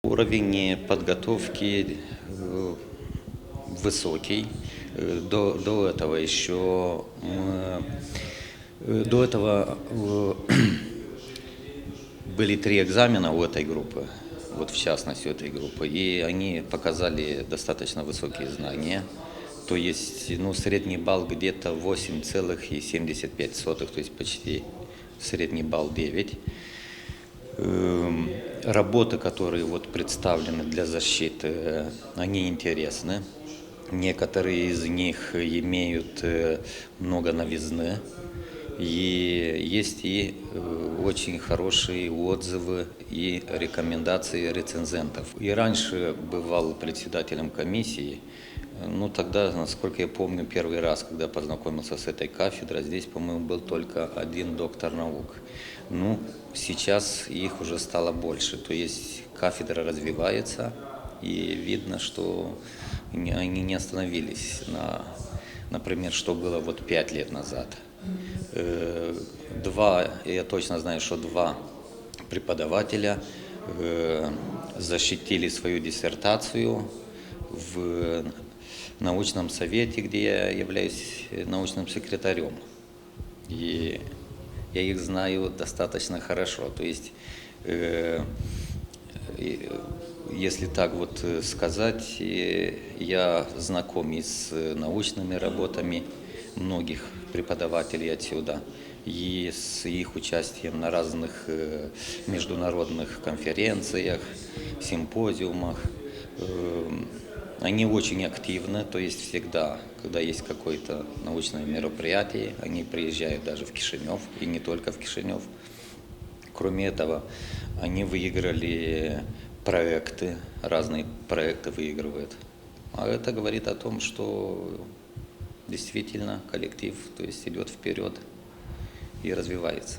Уровень подготовки высокий. До этого еще до этого были 3 экзамена у этой группы, вот в частности у этой группы, и они показали достаточно высокие знания. То есть, средний балл где-то 8,75, то есть почти средний балл 9. Работы, которые вот представлены для защиты, они интересны. Некоторые из них имеют много новизны. И есть и очень хорошие отзывы и рекомендации рецензентов. И раньше бывал председателем комиссии. Тогда, насколько я помню, первый раз, когда познакомился с этой кафедрой, здесь, по-моему, был только один доктор наук. Сейчас их уже стало больше. То есть кафедра развивается, и видно, что они не остановились например, что было вот 5 лет назад. Я точно знаю, что 2 преподавателя защитили свою диссертацию в научном совете, где я являюсь научным секретарем. И я их знаю достаточно хорошо. То есть, если так вот сказать, я знаком и с научными работами многих преподавателей отсюда, и с их участием на разных международных конференциях, симпозиумах. Они очень активны, то есть всегда, когда есть какое-то научное мероприятие, они приезжают даже в Кишинев, и не только в Кишинев. Кроме этого, они выиграли проекты, разные проекты выигрывают. А это говорит о том, что действительно коллектив, то есть идет вперед и развивается.